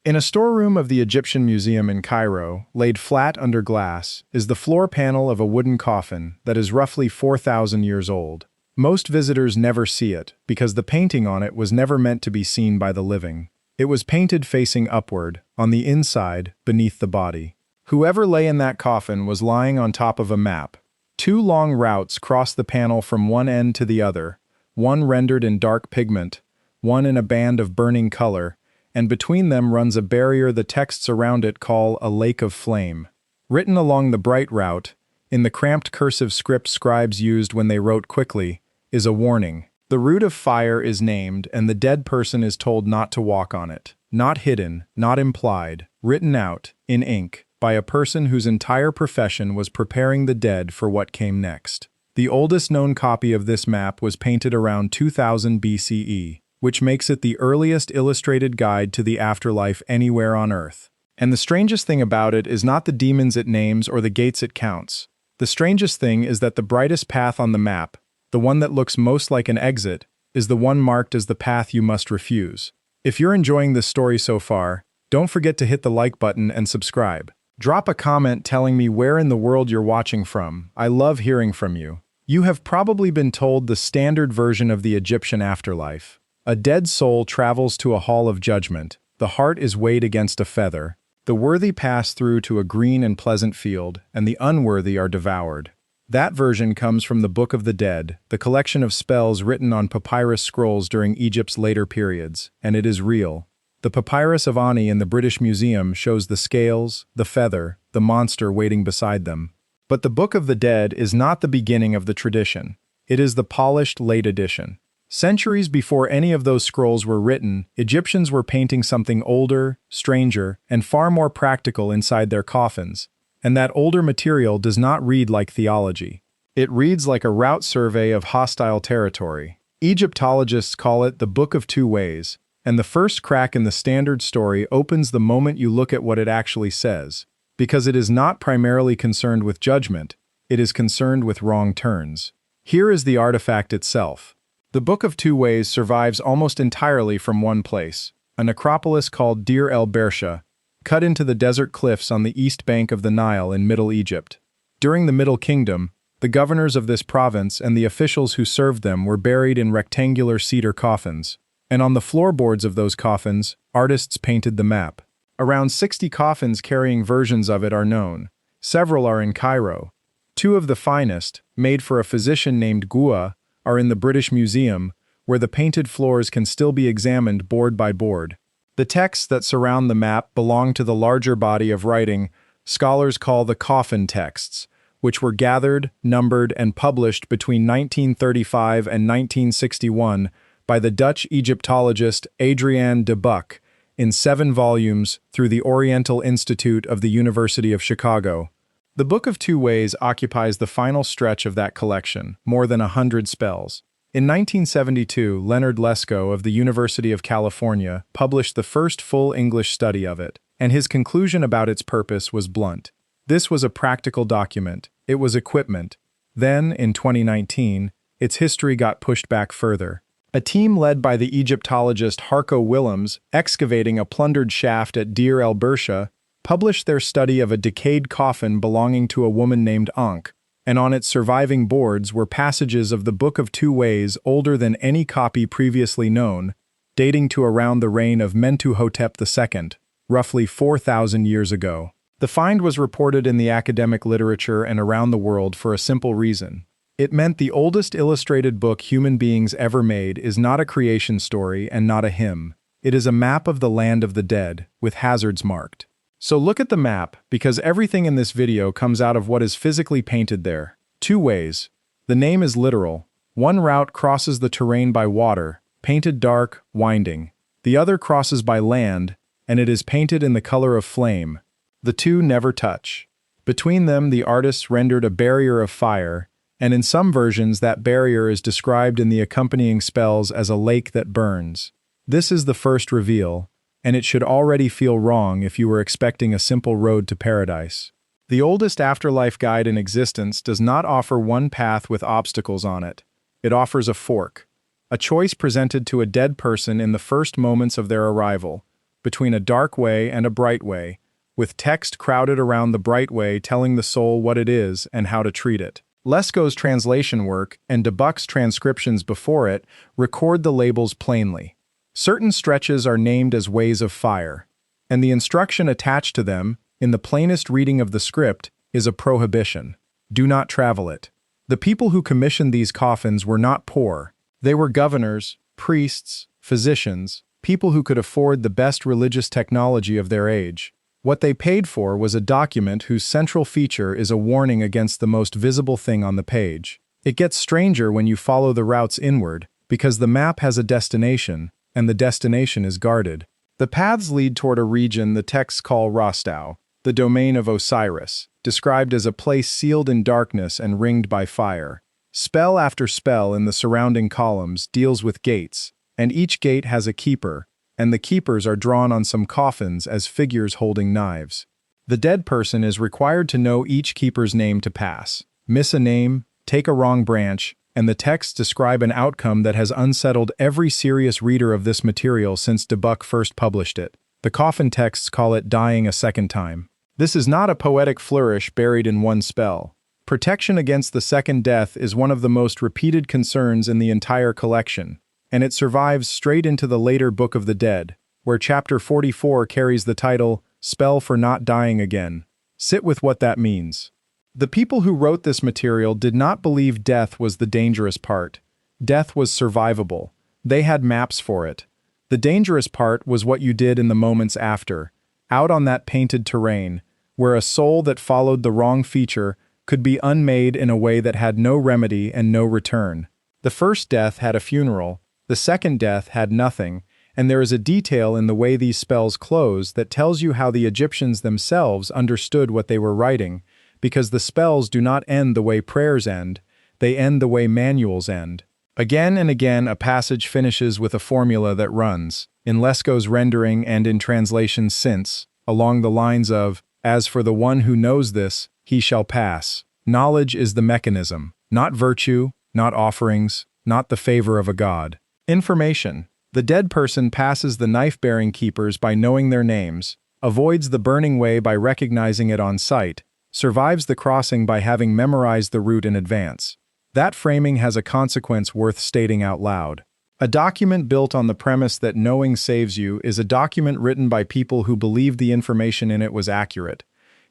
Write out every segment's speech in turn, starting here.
In a storeroom of the Egyptian Museum in Cairo, laid flat under glass, is the floor panel of a wooden coffin that is roughly 4,000 years old. Most visitors never see it, because the painting on it was never meant to be seen by the living. It was painted facing upward, on the inside, beneath the body. Whoever lay in that coffin was lying on top of a map. Two long routes cross the panel from one end to the other, one rendered in dark pigment, one in a band of burning color, and between them runs a barrier the texts around it call a lake of flame. Written along the bright route, in the cramped cursive script scribes used when they wrote quickly, is a warning. The root of fire is named, and the dead person is told not to walk on it. Not hidden, not implied, written out, in ink, by a person whose entire profession was preparing the dead for what came next. The oldest known copy of this map was painted around 2000 BCE, which makes it the earliest illustrated guide to the afterlife anywhere on Earth. And the strangest thing about it is not the demons it names or the gates it counts. The strangest thing is that the brightest path on the map, the one that looks most like an exit, is the one marked as the path you must refuse. If you're enjoying this story so far, don't forget to hit the like button and subscribe. Drop a comment telling me where in the world you're watching from. I love hearing from you. You have probably been told the standard version of the Egyptian afterlife. A dead soul travels to a hall of judgment. The heart is weighed against a feather. The worthy pass through to a green and pleasant field, and the unworthy are devoured. That version comes from the Book of the Dead, the collection of spells written on papyrus scrolls during Egypt's later periods, and it is real. The papyrus of Ani in the British Museum shows the scales, the feather, the monster waiting beside them. But the Book of the Dead is not the beginning of the tradition. It is the polished late edition. Centuries before any of those scrolls were written, Egyptians were painting something older, stranger, and far more practical inside their coffins. And that older material does not read like theology. It reads like a route survey of hostile territory. Egyptologists call it the Book of Two Ways, and the first crack in the standard story opens the moment you look at what it actually says. Because it is not primarily concerned with judgment, it is concerned with wrong turns. Here is the artifact itself. The Book of Two Ways survives almost entirely from one place, a necropolis called Deir el-Bersha, cut into the desert cliffs on the east bank of the Nile in Middle Egypt. During the Middle Kingdom, the governors of this province and the officials who served them were buried in rectangular cedar coffins, and on the floorboards of those coffins, artists painted the map. Around 60 coffins carrying versions of it are known. Several are in Cairo. Two of the finest, made for a physician named Gua, are in the British Museum, where the painted floors can still be examined board by board. The texts that surround the map belong to the larger body of writing scholars call the Coffin Texts, which were gathered, numbered, and published between 1935 and 1961 by the Dutch Egyptologist Adriaan de Buck in 7 volumes through the Oriental Institute of the University of Chicago. The Book of Two Ways occupies the final stretch of that collection, more than 100 spells. In 1972, Leonard Lesko of the University of California published the first full English study of it, and his conclusion about its purpose was blunt. This was a practical document. It was equipment. Then, in 2019, its history got pushed back further. A team led by the Egyptologist Harco Willems, excavating a plundered shaft at Deir el-Bersha, published their study of a decayed coffin belonging to a woman named Ankh, and on its surviving boards were passages of the Book of Two Ways older than any copy previously known, dating to around the reign of Mentuhotep II, roughly 4,000 years ago. The find was reported in the academic literature and around the world for a simple reason. It meant the oldest illustrated book human beings ever made is not a creation story and not a hymn. It is a map of the land of the dead, with hazards marked. So look at the map, because everything in this video comes out of what is physically painted there. Two ways. The name is literal. One route crosses the terrain by water, painted dark, winding. The other crosses by land, and it is painted in the color of flame. The two never touch. Between them, the artists rendered a barrier of fire, and in some versions that barrier is described in the accompanying spells as a lake that burns. This is the first reveal, and it should already feel wrong if you were expecting a simple road to paradise. The oldest afterlife guide in existence does not offer one path with obstacles on it. It offers a fork, a choice presented to a dead person in the first moments of their arrival, between a dark way and a bright way, with text crowded around the bright way telling the soul what it is and how to treat it. Lesko's translation work and de Buck's transcriptions before it record the labels plainly. Certain stretches are named as ways of fire, and the instruction attached to them, in the plainest reading of the script, is a prohibition. Do not travel it. The people who commissioned these coffins were not poor. They were governors, priests, physicians, people who could afford the best religious technology of their age. What they paid for was a document whose central feature is a warning against the most visible thing on the page. It gets stranger when you follow the routes inward, because the map has a destination, and the destination is guarded. The paths lead toward a region the texts call Rostau, the domain of Osiris, described as a place sealed in darkness and ringed by fire. Spell after spell in the surrounding columns deals with gates, and each gate has a keeper, and the keepers are drawn on some coffins as figures holding knives. The dead person is required to know each keeper's name to pass. Miss a name, take a wrong branch, and the texts describe an outcome that has unsettled every serious reader of this material since de Buck first published it. The Coffin Texts call it dying a second time. This is not a poetic flourish buried in one spell. Protection against the second death is one of the most repeated concerns in the entire collection, and it survives straight into the later Book of the Dead, where chapter 44 carries the title, Spell for Not Dying Again. Sit with what that means. The people who wrote this material did not believe death was the dangerous part. Death was survivable. They had maps for it. The dangerous part was what you did in the moments after, out on that painted terrain, where a soul that followed the wrong feature could be unmade in a way that had no remedy and no return. The first death had a funeral, the second death had nothing, and there is a detail in the way these spells close that tells you how the Egyptians themselves understood what they were writing, because the spells do not end the way prayers end, they end the way manuals end. Again and again a passage finishes with a formula that runs, in Lesko's rendering and in translations since, along the lines of, "As for the one who knows this, he shall pass." Knowledge is the mechanism, not virtue, not offerings, not the favor of a god. Information. The dead person passes the knife-bearing keepers by knowing their names, avoids the burning way by recognizing it on sight, survives the crossing by having memorized the route in advance. That framing has a consequence worth stating out loud. A document built on the premise that knowing saves you is a document written by people who believed the information in it was accurate.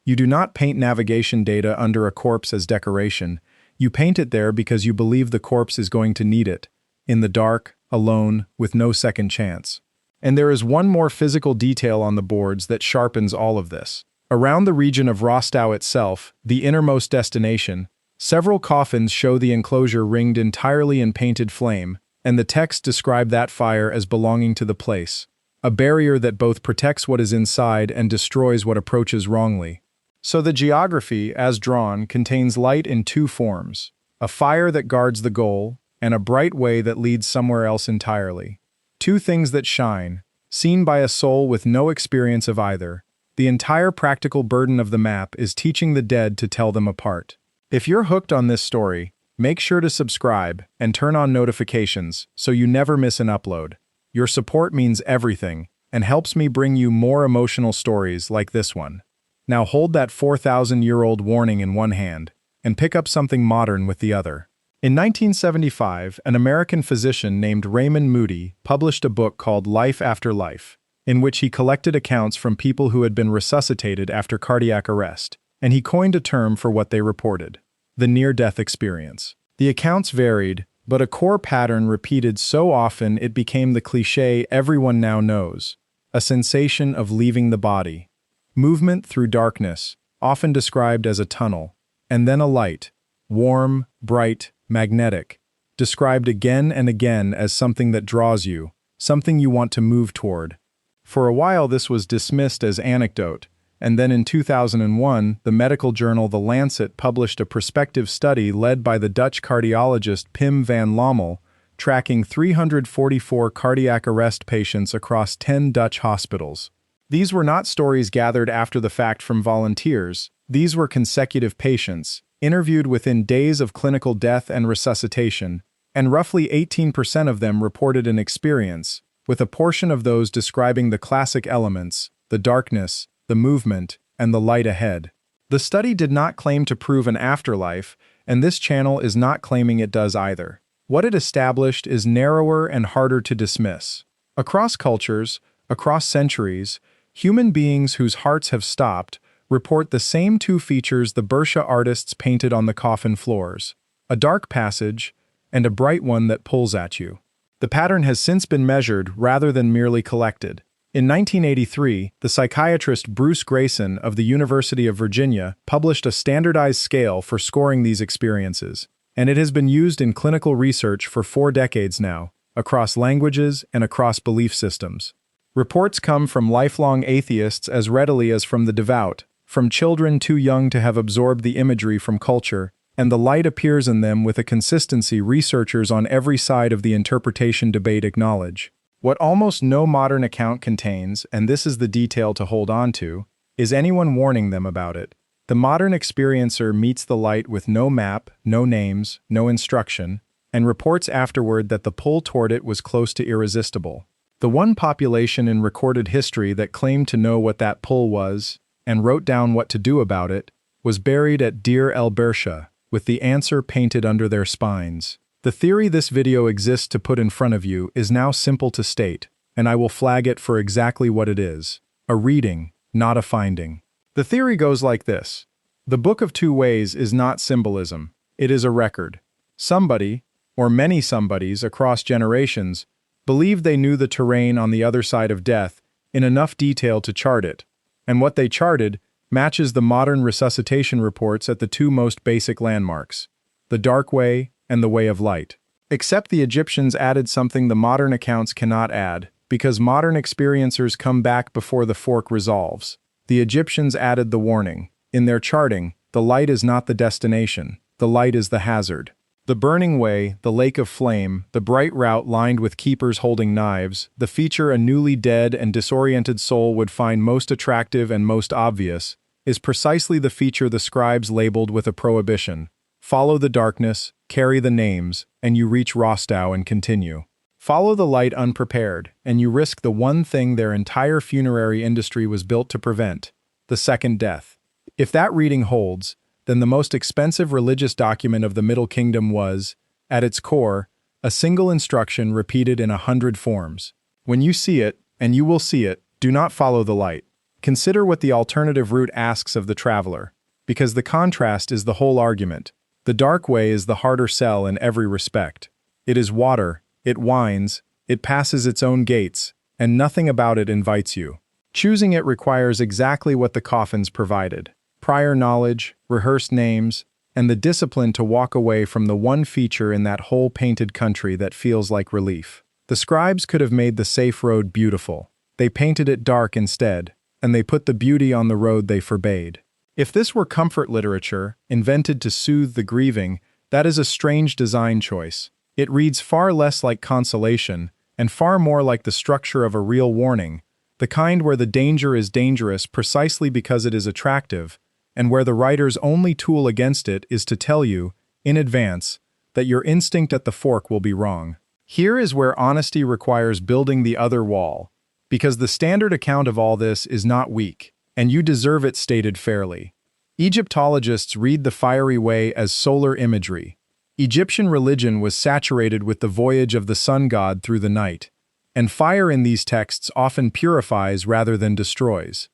You do not paint navigation data under a corpse as decoration. You paint it there because you believe the corpse is going to need it, in the dark, alone, with no second chance. And there is one more physical detail on the boards that sharpens all of this. Around the region of Rostau itself, the innermost destination, several coffins show the enclosure ringed entirely in painted flame, and the texts describe that fire as belonging to the place, a barrier that both protects what is inside and destroys what approaches wrongly. So the geography, as drawn, contains light in two forms, a fire that guards the goal, and a bright way that leads somewhere else entirely. Two things that shine, seen by a soul with no experience of either. The entire practical burden of the map is teaching the dead to tell them apart. If you're hooked on this story, make sure to subscribe and turn on notifications so you never miss an upload. Your support means everything and helps me bring you more emotional stories like this one. Now hold that 4,000-year-old warning in one hand and pick up something modern with the other. In 1975, an American physician named Raymond Moody published a book called Life After Life, in which he collected accounts from people who had been resuscitated after cardiac arrest, and he coined a term for what they reported: the near-death experience. The accounts varied, but a core pattern repeated so often it became the cliché everyone now knows: a sensation of leaving the body. Movement through darkness, often described as a tunnel, and then a light, warm, bright, magnetic, described again and again as something that draws you, something you want to move toward. For a while this was dismissed as anecdote, and then in 2001, the medical journal The Lancet published a prospective study led by the Dutch cardiologist Pim van Lommel, tracking 344 cardiac arrest patients across 10 Dutch hospitals. These were not stories gathered after the fact from volunteers. These were consecutive patients, interviewed within days of clinical death and resuscitation, and roughly 18% of them reported an experience, with a portion of those describing the classic elements, the darkness, the movement, and the light ahead. The study did not claim to prove an afterlife, and this channel is not claiming it does either. What it established is narrower and harder to dismiss. Across cultures, across centuries, human beings whose hearts have stopped report the same two features the Bersha artists painted on the coffin floors: a dark passage and a bright one that pulls at you. The pattern has since been measured rather than merely collected. In 1983, the psychiatrist Bruce Grayson of the University of Virginia published a standardized scale for scoring these experiences, and it has been used in clinical research for 4 decades now, across languages and across belief systems. Reports come from lifelong atheists as readily as from the devout, from children too young to have absorbed the imagery from culture, and the light appears in them with a consistency researchers on every side of the interpretation debate acknowledge. What almost no modern account contains, and this is the detail to hold on to, is anyone warning them about it. The modern experiencer meets the light with no map, no names, no instruction, and reports afterward that the pull toward it was close to irresistible. The one population in recorded history that claimed to know what that pull was, and wrote down what to do about it, was buried at Deir el-Bersha, with the answer painted under their spines. The theory this video exists to put in front of you is now simple to state, and I will flag it for exactly what it is: a reading, not a finding. The theory goes like this. The Book of Two Ways is not symbolism, it is a record. Somebody, or many somebodies across generations, believed they knew the terrain on the other side of death in enough detail to chart it, and what they charted matches the modern resuscitation reports at the two most basic landmarks: the dark way and the way of light. Except the Egyptians added something the modern accounts cannot add, because modern experiencers come back before the fork resolves. The Egyptians added the warning. In their charting, the light is not the destination, the light is the hazard. The burning way, the lake of flame, the bright route lined with keepers holding knives, the feature a newly dead and disoriented soul would find most attractive and most obvious, is precisely the feature the scribes labeled with a prohibition. Follow the darkness, carry the names, and you reach Rostau and continue. Follow the light unprepared, and you risk the one thing their entire funerary industry was built to prevent: the second death. If that reading holds, then the most expensive religious document of the Middle Kingdom was, at its core, a single instruction repeated in 100 forms. When you see it, and you will see it, do not follow the light. Consider what the alternative route asks of the traveler, because the contrast is the whole argument. The dark way is the harder sell in every respect. It is water, it winds, it passes its own gates, and nothing about it invites you. Choosing it requires exactly what the coffins provided: prior knowledge, rehearsed names, and the discipline to walk away from the one feature in that whole painted country that feels like relief. The scribes could have made the safe road beautiful. They painted it dark instead, and they put the beauty on the road they forbade. If this were comfort literature, invented to soothe the grieving, that is a strange design choice. It reads far less like consolation, and far more like the structure of a real warning, the kind where the danger is dangerous precisely because it is attractive, and where the writer's only tool against it is to tell you, in advance, that your instinct at the fork will be wrong. Here is where honesty requires building the other wall, because the standard account of all this is not weak, and you deserve it stated fairly. Egyptologists read the fiery way as solar imagery. Egyptian religion was saturated with the voyage of the sun god through the night, and fire in these texts often purifies rather than destroys.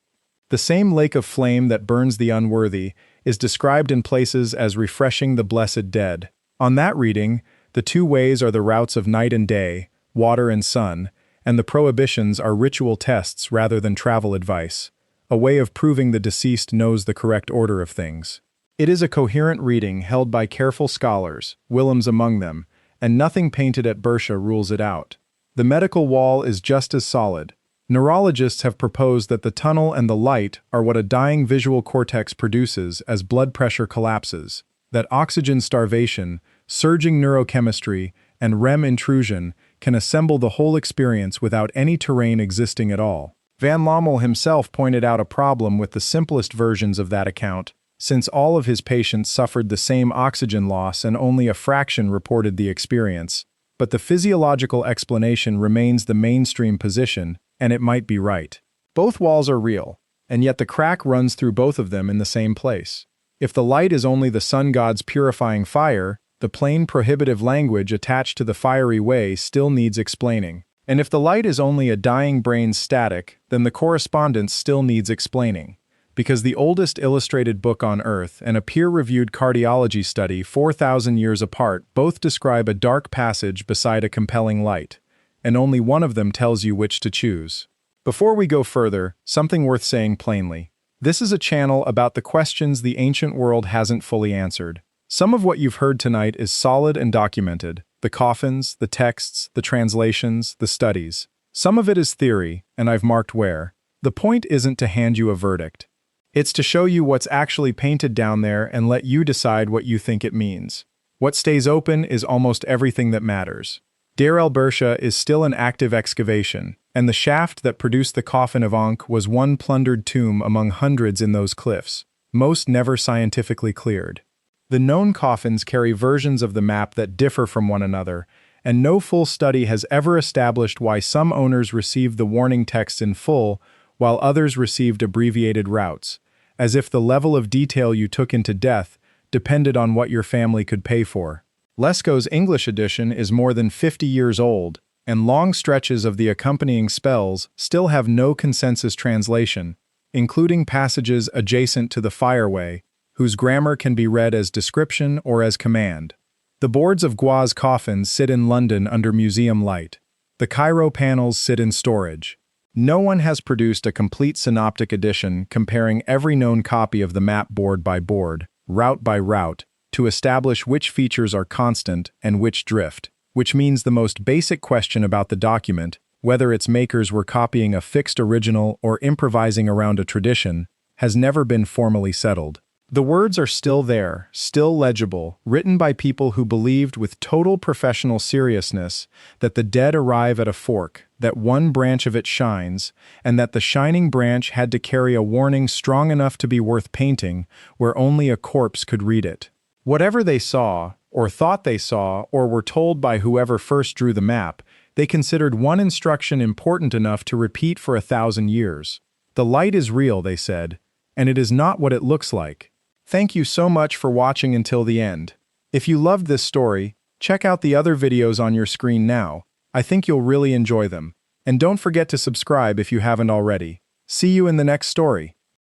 The same lake of flame that burns the unworthy is described in places as refreshing the blessed dead. On that reading, the two ways are the routes of night and day, water and sun, and the prohibitions are ritual tests rather than travel advice, a way of proving the deceased knows the correct order of things. It is a coherent reading held by careful scholars, Willems among them, and nothing painted at Bersha rules it out. The medical wall is just as solid. Neurologists have proposed that the tunnel and the light are what a dying visual cortex produces as blood pressure collapses, that oxygen starvation, surging neurochemistry, and REM intrusion can assemble the whole experience without any terrain existing at all. Van Lommel himself pointed out a problem with the simplest versions of that account, since all of his patients suffered the same oxygen loss and only a fraction reported the experience. but the physiological explanation remains the mainstream position, and it might be right. Both walls are real, and yet the crack runs through both of them in the same place. If the light is only the sun god's purifying fire, the plain prohibitive language attached to the fiery way still needs explaining. And if the light is only a dying brain's static, then the correspondence still needs explaining. Because the oldest illustrated book on Earth and a peer-reviewed cardiology study 4,000 years apart both describe a dark passage beside a compelling light, and only one of them tells you which to choose. Before we go further, something worth saying plainly. This is a channel about the questions the ancient world hasn't fully answered. Some of what you've heard tonight is solid and documented: the coffins, the texts, the translations, the studies. Some of it is theory, and I've marked where. The point isn't to hand you a verdict. It's to show you what's actually painted down there and let you decide what you think it means. What stays open is almost everything that matters. Deir el-Bersha is still an active excavation, and the shaft that produced the coffin of Ankh was one plundered tomb among hundreds in those cliffs, most never scientifically cleared. The known coffins carry versions of the map that differ from one another, and no full study has ever established why some owners received the warning text in full while others received abbreviated routes, as if the level of detail you took into death depended on what your family could pay for. Lesko's English edition is more than 50 years old, and long stretches of the accompanying spells still have no consensus translation, including passages adjacent to the fireway, whose grammar can be read as description or as command. The boards of Gwa's coffins sit in London under museum light. The Cairo panels sit in storage. No one has produced a complete synoptic edition comparing every known copy of the map board by board, route by route, to establish which features are constant and which drift, which means the most basic question about the document, whether its makers were copying a fixed original or improvising around a tradition, has never been formally settled. The words are still there, still legible, written by people who believed with total professional seriousness that the dead arrive at a fork, that one branch of it shines, and that the shining branch had to carry a warning strong enough to be worth painting, where only a corpse could read it. Whatever they saw, or thought they saw, or were told by whoever first drew the map, they considered one instruction important enough to repeat for 1,000 years. The light is real, they said, and it is not what it looks like. Thank you so much for watching until the end. If you loved this story, check out the other videos on your screen now. I think you'll really enjoy them. And don't forget to subscribe if you haven't already. See you in the next story.